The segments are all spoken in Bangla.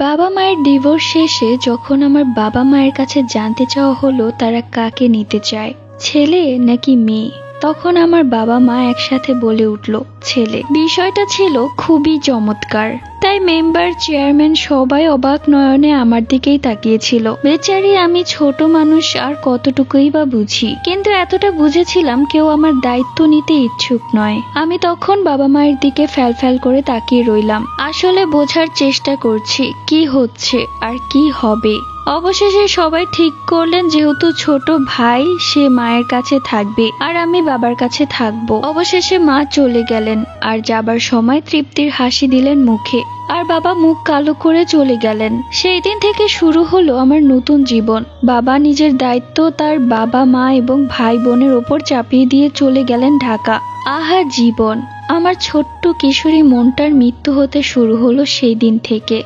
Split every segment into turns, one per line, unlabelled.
বাবা মায়ের ডিভোর্স শেষে যখন আমার বাবা মায়ের কাছে জানতে চাওয়া হলো তারা কাকে নিতে চায়, ছেলে নাকি মেয়ে, তখন আমার বাবা মা একসাথে বলে উঠল ছেলে। বিষয়টা ছিল খুবই চমৎকার, তাই মেম্বার, চেয়ারম্যান সবাই অবাক নয়নে আমার দিকেই তাকিয়েছিল। বেচারি আমি ছোট মানুষ, আর কতটুকুই বা বুঝি, কিন্তু এতটা বুঝেছিলাম কেউ আমার দায়িত্ব নিতে ইচ্ছুক নয়। আমি তখন বাবা মায়ের দিকে ফ্যাল করে তাকিয়ে রইলাম, আসলে বোঝার চেষ্টা করছি কি হচ্ছে আর কি হবে। অবশেষে সবাই ঠিক করলেন যেহেতু ছোট ভাই সে মায়ের কাছে থাকবে আর আমি বাবার কাছে থাকবো। অবশেষে মা চলে গেলেন আর যাবার সময় তৃপ্তির হাসি দিলেন মুখে, আর বাবা মুখ কালো করে চলে গেলেন। সেই দিন থেকে শুরু হলো আমার নতুন জীবন। বাবা নিজের দায়িত্ব তার বাবা মা এবং ভাই বোনের ওপর চাপিয়ে দিয়ে চলে গেলেন ঢাকা। আহা জীবন! আমার ছোট্ট কিশোরী মনটার মৃত্যু হতে শুরু হলো সেই দিন থেকে।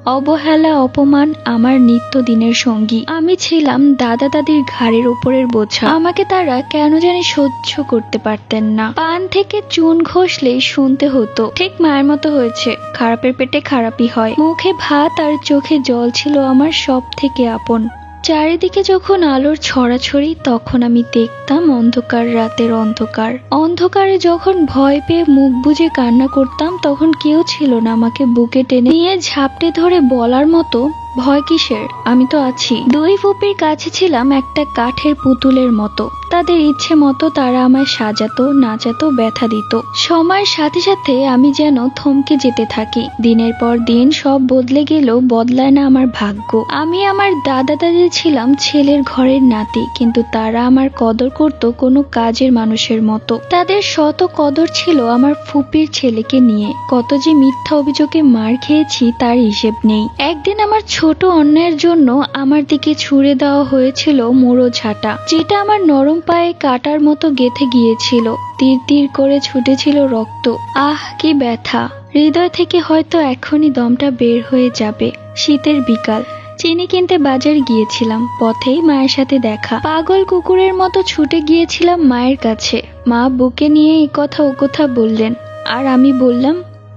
অবহেলা, অপমান আমার নিত্যদিনের সঙ্গী। আমি ছিলাম দাদা দাদির ঘাড়ের উপরের বোঝা। আমাকে তারা কেন জানি সহ্য করতে পারতেন না। পান থেকে চুন ঘষলেই শুনতে হতো ঠিক মায়ের মতো হয়েছে, খারাপের পেটে খারাপই হয়। মুখে ভাত আর চোখে জল ছিল আমার সব থেকে আপন। চারিদিকে যখন আলোর ছড়াছড়ি তখন আমি দেখতাম অন্ধকার, রাতের অন্ধকার। অন্ধকারে যখন ভয় পেয়ে মুখ বুজে কান্না করতাম তখন কেউ ছিল না আমাকে বুকে টেনে নিয়ে ঝাপটে ধরে বলার মতো ভয় কিসের, আমি তো আছি। দুই ফুপির কাছে ছিলাম একটা কাঠের পুতুলের মতো। তাদের ইচ্ছে মতো তারা আমায় সাজাতো, নাচাতো, ব্যথা দিত। সময়ের সাথে সাথে আমি যেন থমকে যেতে থাকি। দিনের পর দিন সব বদলে গেলেও বদলায় না আমার ভাগ্য। আমি আমার দাদা দাদি ছিলাম ছেলের ঘরের নাতি, কিন্তু তারা আমার কদর করত কোনো কাজের মানুষের মতো। তাদের শত কদর ছিল আমার ফুপির ছেলেকে নিয়ে। কত যে মিথ্যা অভিযোগে মার খেয়েছি তার হিসেব নেই। একদিন আমার ছোট অন্যায়ের জন্য আমার দিকে ছুঁড়ে দেওয়া হয়েছিল মুড়ো ঝাঁটা, যেটা আমার নরম পায়ে কাটার মতো গেঁথে গিয়েছিল। তীর তীর করে ছুটেছিল রক্ত। আহ কি ব্যথা! হৃদয় থেকে হয়তো এখনই দমটা বের হয়ে যাবে। শীতের বিকাল, চিনি কিনতে বাজার গিয়েছিলাম। পথেই মায়ের সাথে দেখা। পাগল কুকুরের মতো ছুটে গিয়েছিলাম মায়ের কাছে। মা বুকে নিয়ে এই কথা ও কথা বললেন, আর আমি বললাম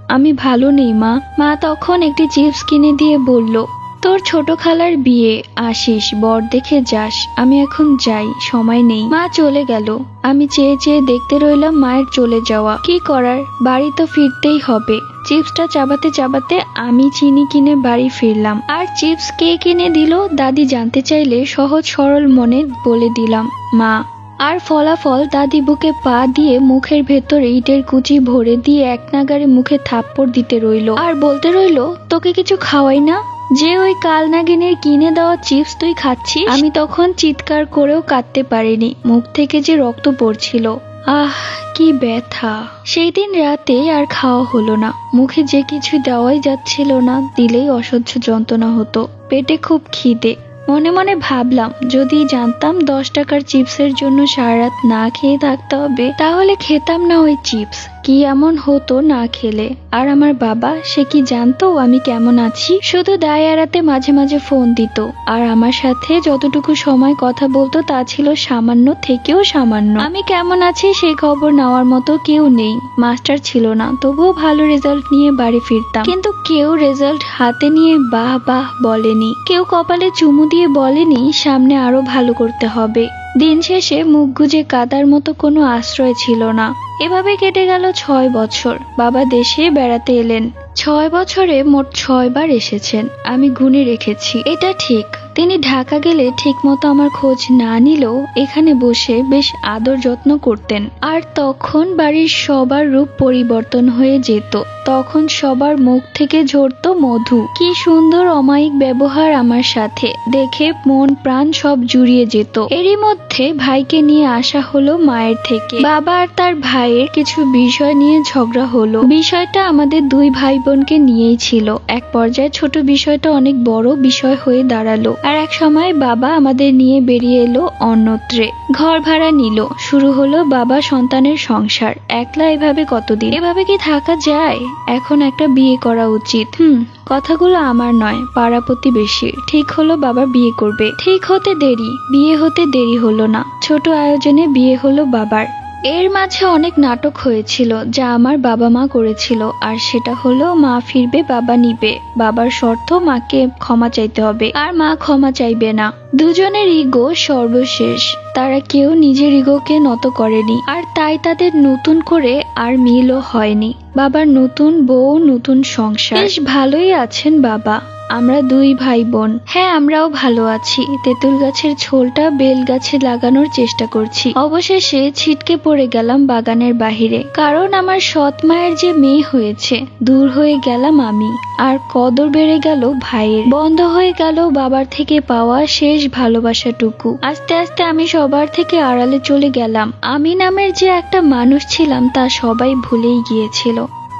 আমি ভালো নেই মা। মা তখন একটি চিপস কিনে দিয়ে বলল, তোর ছোট খালার বিয়ে, আসিস, বর দেখে যাস। আমি এখন যাই, সময় নেই। মা চলে গেল। আমি চেয়ে চেয়ে দেখতে রইলাম মায়ের চলে যাওয়া। কি করার, বাড়ি তো ফিরতেই হবে। চিপসটা চাবাতে চাবাতে আমি চিনি কিনে বাড়ি ফিরলাম। আর চিপস কে কিনে দিল দাদি জানতে চাইলে সহজ সরল মনে বলে দিলাম মা। আর ফলাফল দাদি বুকে পা দিয়ে মুখের ভেতরে ইটের কুচি ভরে দিয়ে এক নাগারে মুখে থাপ্পড় দিতে রইল আর বলতে রইল, তোকে কিছু খাওয়াই না, যে ওই কালনাগিনীর কিনে দেওয়া চিপস তুই খাচ্ছিস। আমি তখন চিৎকার করেও কাঁদতে পারিনি, মুখ থেকে যে রক্ত পড়ছিল। আহ কি ব্যথা! সেই দিন রাতে আর খাওয়া হলো না। মুখে যে কিছু দেওয়াই যাচ্ছিল না, দিলেই অসহ্য যন্ত্রণা হতো। পেটে খুব খিদে। মনে মনে ভাবলাম যদি জানতাম 10 টাকার চিপসের জন্য সারা রাত না খেয়ে থাকতে হবে তাহলে খেতাম না ওই চিপস। কি এমন হতো না খেলে? আর আমার বাবা, সে কি জানতো আমি কেমন আছি? শুধু দায় এড়াতে মাঝে মাঝে ফোন দিত, আর আমার সাথে যতটুকু সময় কথা বলতো তা ছিল সামান্য থেকেও সামান্য। আমি কেমন আছি সেই খবর নেওয়ার মতো কেউ নেই। মাস্টার ছিল না, তবুও ভালো রেজাল্ট নিয়ে বাড়ি ফিরতাম, কিন্তু কেউ রেজাল্ট হাতে নিয়ে বাহ বাহ বলেনি। কেউ কপালে চুমু দিয়ে বলেনি সামনে আরো ভালো করতে হবে। দিন শেষে মুখ গুজে কাদার মতো কোনো আশ্রয় ছিল না। এভাবে কেটে গেল 6 বছর। বাবা দেশে বেড়াতে এলেন। 6 বছরে মোট 6 বার এসেছেন, আমি গুনে রেখেছি। এটা ঠিক, তিনি ঢাকা গেলে ঠিক মতো আমার খোঁজ না নিলেও এখানে বসে বেশ আদর যত্ন করতেন। আর তখন বাড়ির সবার রূপ পরিবর্তন হয়ে যেত। তখন সবার মুখ থেকে ঝরতো মধু। কি সুন্দর অমায়িক ব্যবহার আমার সাথে, দেখে মন প্রাণ সব জুড়িয়ে যেত। এরই মধ্যে ভাইকে নিয়ে আসা হলো মায়ের থেকে। বাবা আর তার ভাইয়ের কিছু বিষয় নিয়ে ঝগড়া হলো। বিষয়টা আমাদের দুই ভাই বোনকে নিয়েই ছিল। এক পর্যায়ে ছোট বিষয়টা অনেক বড় বিষয় হয়ে দাঁড়ালো। আর এক সময় বাবা আমাদের নিয়ে বেরিয়ে এলো অন্যত্রে। ঘর ভাড়া নিল। শুরু হলো বাবা সন্তানের সংসার। একলা এভাবে কতদিন? এভাবে কি থাকা যায়? এখন একটা বিয়ে করা উচিত। কথাগুলো আমার নয়, পাড়া প্রতিবেশীর। ঠিক হলো বাবা বিয়ে করবে। ঠিক হতে দেরি, বিয়ে হতে দেরি হলো না। ছোট আয়োজনে বিয়ে হলো বাবার। এর মাঝে অনেক নাটক হয়েছিল যা আমার বাবা মা করেছিল, আর সেটা হলো মা ফিরবে, বাবা নিবে, বাবার শর্ত মাকে ক্ষমা চাইতে হবে, আর মা ক্ষমা চাইবে না। দুজনের ইগো সর্বশেষ, তারা কেউ নিজের ইগোকে নত করেনি, আর তাই তাদের নতুন করে আর মিলও হয়নি। বাবার নতুন বউ, নতুন সংসার, বেশ ভালোই আছেন বাবা। আমরা দুই ভাই বোন, হ্যাঁ আমরাও ভালো আছি। তেঁতুল গাছের ঝোলটা বেল গাছে লাগানোর চেষ্টা করছি। অবশেষে ছিটকে পড়ে গেলাম বাগানের বাহিরে, কারণ আমার সৎ মায়ের যে মেয়ে হয়েছে। দূর হয়ে গেলাম আমি, আর কদর বেড়ে গেল ভাইয়ের, বন্ধ হয়ে গেল বাবার থেকে পাওয়া শেষ ভালোবাসাটুকু। আস্তে আস্তে আমি সবার থেকে আড়ালে চলে গেলাম। আমি নামের যে একটা মানুষ ছিলাম তা সবাই ভুলেই গিয়েছিল।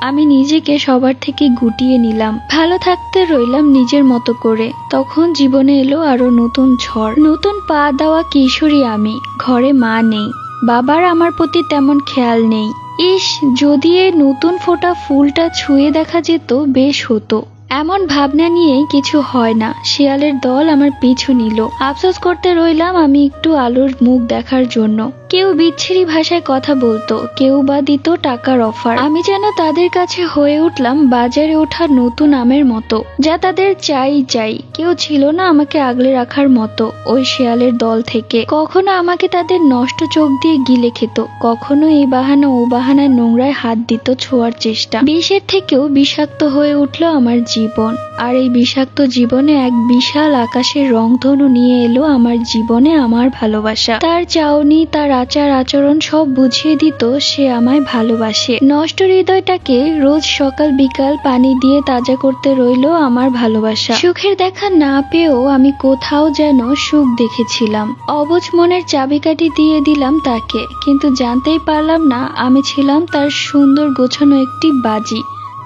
আমি নিজেকে সবার থেকে গুটিয়ে নিলাম, ভালো থাকতে রইলাম নিজের মতো করে। তখন জীবনে এলো আরো নতুন ঝড়, নতুন পা দেওয়া কিশোরী আমি। ঘরে মা নেই, বাবার আমার প্রতি তেমন খেয়াল নেই। ইস, যদি এই নতুন ফোটা ফুলটা ছুঁয়ে দেখা যেত বেশ হতো। এমন ভাবনা নিয়েই কিছু হয় না, শিয়ালের দল আমার পিছু নিল। আফসোস করতে রইলাম আমি একটু আলোর মুখ দেখার জন্য। কেউ বিচ্ছিরি ভাষায় কথা বলতো, কেউ বা দিত টাকার অফার। আমি যেন তাদের কাছে হয়ে উঠলাম বাজারে ওঠা নতুন আমের মতো, যা তাদের চাই চাই। কেউ ছিল না আমাকে আগলে রাখার মতো ওই শিয়ালের দল থেকে। কখনো আমাকে তাদের নষ্ট চোখ দিয়ে গিলে খেত, কখনো এই বাহানা ও বাহানায় নোংরায় হাত দিত ছোঁয়ার চেষ্টা। বিষের থেকেও বিষাক্ত হয়ে উঠল আমার জীবন, আর এই বিষাক্ত জীবনে এক বিশাল আকাশের রংধনু নিয়ে এলো আমার জীবনে আমার ভালোবাসা। তার চাউনি, তার আচার আচরণ সব বুঝিয়ে দিত সে আমায় ভালোবাসে। নষ্ট হৃদয়টাকে রোজ সকাল বিকাল পানি দিয়ে তাজা করতে রইল আমার ভালোবাসা। সুখের দেখা না পেয়েও আমি কোথাও যেন সুখ দেখেছিলাম। অবুঝ মনের চাবিকাঠি দিয়ে দিলাম তাকে, কিন্তু জানতেই পারলাম না আমি ছিলাম তার সুন্দর গোছানো একটি বাজি।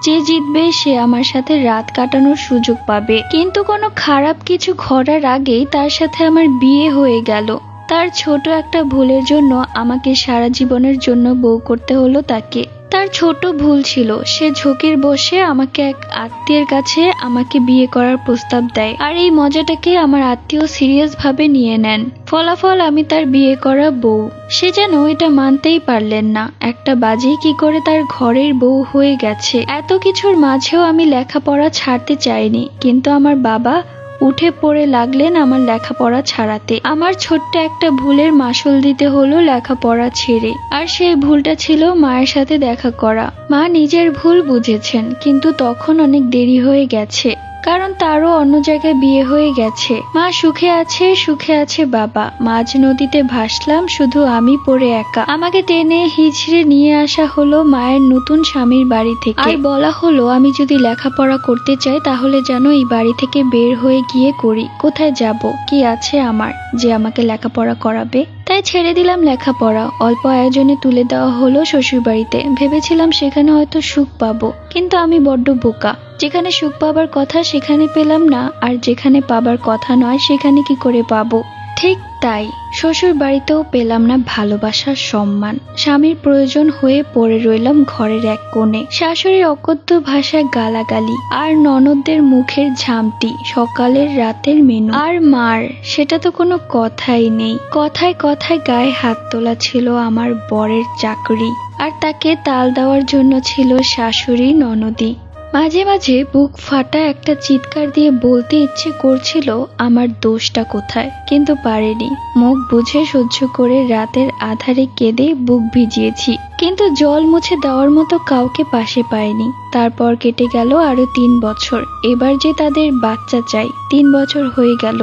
যে জিতবে সে আমার সাথে রাত কাটানোর সুযোগ পাবে। কিন্তু কোনো খারাপ কিছু ঘটার আগেই তার সাথে আমার বিয়ে হয়ে গেল। তার ছোট একটা ভুলের জন্য আমাকে সারা জীবনের জন্য বউ করতে হলো তাকে। তার ছোট ভুল ছিল, সে ঝোঁকের বসে আমাকে এক আত্মীয়ের কাছে আমাকে বিয়ে করার প্রস্তাব দেয়, আর এই মজাটাকে আমার আত্মীয় সিরিয়াস ভাবে নিয়ে নেন। ফলাফল আমি তার বিয়ে করা বউ। সে যেন এটা মানতেই পারলেন না, একটা বাজি কি করে তার ঘরের বউ হয়ে গেছে। এত কিছুর মাঝেও আমি লেখাপড়া ছাড়তে চাইনি, কিন্তু আমার বাবা উঠে পড়ে লাগলেন আমার লেখাপড়া ছাড়াতে। আমার ছোট্ট একটা ভুলের মাসুল দিতে হলো লেখাপড়া ছেড়ে, আর সেই ভুলটা ছিল মায়ের সাথে দেখা করা। মা নিজের ভুল বুঝেছেন, কিন্তু তখন অনেক দেরি হয়ে গেছে, কারণ তারও অন্য জায়গায় বিয়ে হয়ে গেছে। মা সুখে আছে, সুখে আছে বাবা। মাঝ নদীতে ভাসলাম শুধু আমি পড়ে একা। আমাকে টেনে হিচড়ে নিয়ে আসা হলো মায়ের নতুন স্বামীর বাড়ি থেকে, আর বলা হলো আমি যদি লেখাপড়া করতে চাই তাহলে যেন এই বাড়ি থেকে বের হয়ে গিয়ে করি। কোথায় যাব, কি আছে আমার যে আমাকে লেখাপড়া করাবে? তাই ছেড়ে দিলাম লেখাপড়া। অল্প আয়োজনে তুলে দেওয়া হলো শ্বশুর বাড়িতে। ভেবেছিলাম সেখানে হয়তো সুখ পাবো, কিন্তু আমি বড্ড বোকা। যেখানে সুখ পাবার কথা সেখানে পেলাম না, আর যেখানে পাবার কথা নয় সেখানে কি করে পাবো? ঠিক তাই শ্বশুর বাড়িতেও পেলাম না ভালোবাসার সম্মান। স্বামীর প্রয়োজন হয়ে পড়ে রইলাম ঘরের এক কোণে। শাশুড়ির অকথ্য ভাষায় গালাগালি, আর ননদদের মুখের ঝামটি, সকালের রাতের মেনু, আর মার সেটা তো কোনো কথাই নেই। কথায় কথায় গায়ে হাত তোলা ছিল আমার বরের চাকরি, আর তাকে তাল দেওয়ার জন্য ছিল শাশুড়ি ননদি। মাঝে মাঝে বুক ফাটা একটা চিৎকার দিয়ে বলতে ইচ্ছে করছিল আমার দোষটা কোথায়, কিন্তু পারেনি। মুখ বুঝে সহ্য করে রাতের আধারে কেঁদে বুক ভিজিয়েছি, কিন্তু জল মুছে দেওয়ার মতো কাউকে পাশে পাইনি। তারপর কেটে গেল আরো 3 বছর। এবার যে তাদের বাচ্চা চাই, 3 বছর হয়ে গেল,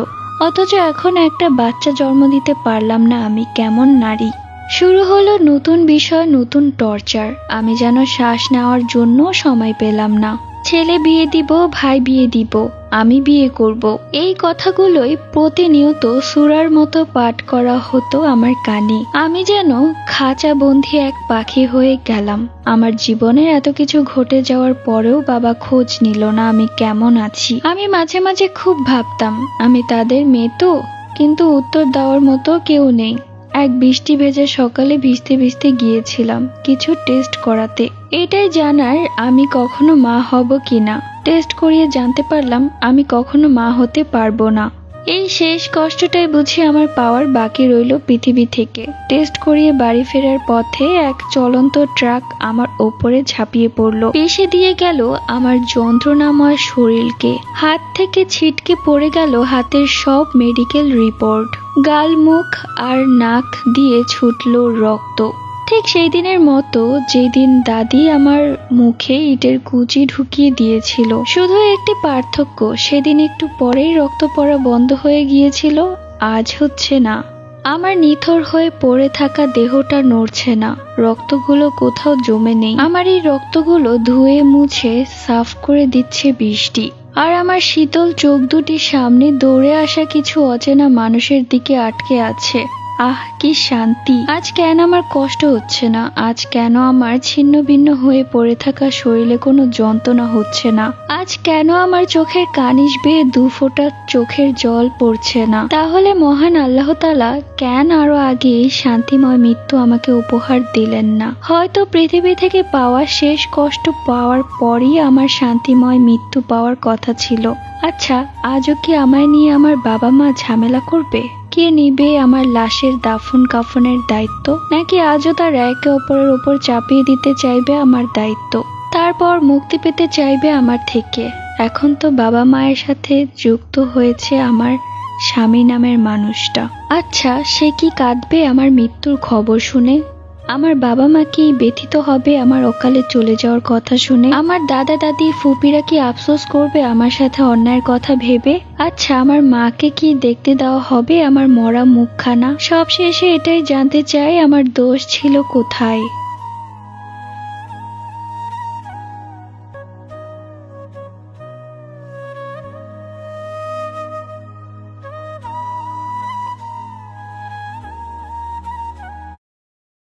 অথচ এখন একটা বাচ্চা জন্ম দিতে পারলাম না। আমি কেমন নারী! শুরু হলো নতুন বিষয়, নতুন টর্চার। আমি যেন শ্বাস নেওয়ার জন্য সময় পেলাম না। ছেলে বিয়ে দিব, ভাই বিয়ে দিব, আমি বিয়ে করব, এই কথাগুলোই প্রতিনিয়ত সূরার মতো পাঠ করা হতো আমার কানে। আমি যেন খাঁচাবন্দি এক পাখি হয়ে গেলাম। আমার জীবনের এত কিছু ঘটে যাওয়ার পরেও বাবা খোঁজ নিল না আমি কেমন আছি। আমি মাঝে মাঝে খুব ভাবতাম আমি তাদের মেয়ে তো, কিন্তু উত্তর দেওয়ার মতো কেউ নেই। এক বৃষ্টি ভেজা সকালে ভিজতে ভিজতে গিয়েছিলাম কিছু টেস্ট করাতে, এটাই জানার আমি কখনো মা হব কিনা। টেস্ট করিয়ে জানতে পারলাম আমি কখনো মা হতে পারবো না। এই শেষ কষ্টটাই বুঝি আমার পাওয়ার বাকি রইল পৃথিবী থেকে। টেস্ট করিয়ে বাড়ি ফেরার পথে এক চলন্ত ট্রাক আমার ওপরে ঝাঁপিয়ে পড়লো, পেশে দিয়ে গেল আমার যন্ত্রণাময় শরীরকে। হাত থেকে ছিটকে পড়ে গেল হাতের সব মেডিকেল রিপোর্ট। গাল, মুখ আর নাক দিয়ে ছুটলো রক্ত। ঠিক সেই দিনের মতো যেদিন দাদি আমার মুখে ইটের কুচি ঢুকিয়ে দিয়েছিল। শুধু একটি পার্থক্য, সেদিন একটু পরেই রক্ত পড়া বন্ধ হয়ে গিয়েছিল, আজ হচ্ছে না। আমার নিথর হয়ে পড়ে থাকা দেহটা নড়ছে না, রক্তগুলো কোথাও জমে নেই। আমার এই রক্তগুলো ধুয়ে মুছে সাফ করে দিচ্ছে বৃষ্টি। আর আমার শীতল চোখ দুটি সামনে দৌড়ে আসা কিছু অচেনা মানুষের দিকে আটকে আছে। আহ, কি শান্তি! আজ কেন আমার কষ্ট হচ্ছে না? আজ কেন আমার ছিন্ন ভিন্ন হয়ে পড়ে থাকা শরীরে কোনো যন্ত্রণা হচ্ছে না? আজ কেন আমার চোখের কানিশ বেয়ে 2 ফোঁটা চোখের জল পড়ছে না? তাহলে মহান আল্লাহ তাআলা কেন আরো আগে এই শান্তিময় মৃত্যু আমাকে উপহার দিলেন না? হয়তো পৃথিবী থেকে পাওয়া শেষ কষ্ট পাওয়ার পরই আমার শান্তিময় মৃত্যু পাওয়ার কথা ছিল। আচ্ছা, আজও কি আমায় নিয়ে আমার বাবা মা ঝামেলা করবে? কে নিবে আমার লাশের দাফন কাফনের দায়িত্ব? নাকি আজও তারা একে অপরের উপর চাপিয়ে দিতে চাইবে আমার দায়িত্ব, তারপর মুক্তি পেতে চাইবে আমার থেকে? এখন তো বাবা মায়ের সাথে যুক্ত হয়েছে আমার স্বামী নামের মানুষটা। আচ্ছা, সে কি কাঁদবে আমার মৃত্যুর খবর শুনে? আমার বাবা মা কি ব্যথিত হবে আমার অকালে চলে যাওয়ার কথা শুনে? আমার দাদা দাদি ফুপিরা কি আফসোস করবে আমার সাথে অন্যায়ের কথা ভেবে? আচ্ছা, আমার মাকে কি দেখতে দেওয়া হবে আমার মরা মুখখানা? সব শেষে এটাই জানতে চাই, আমার দোষ ছিল কোথায়?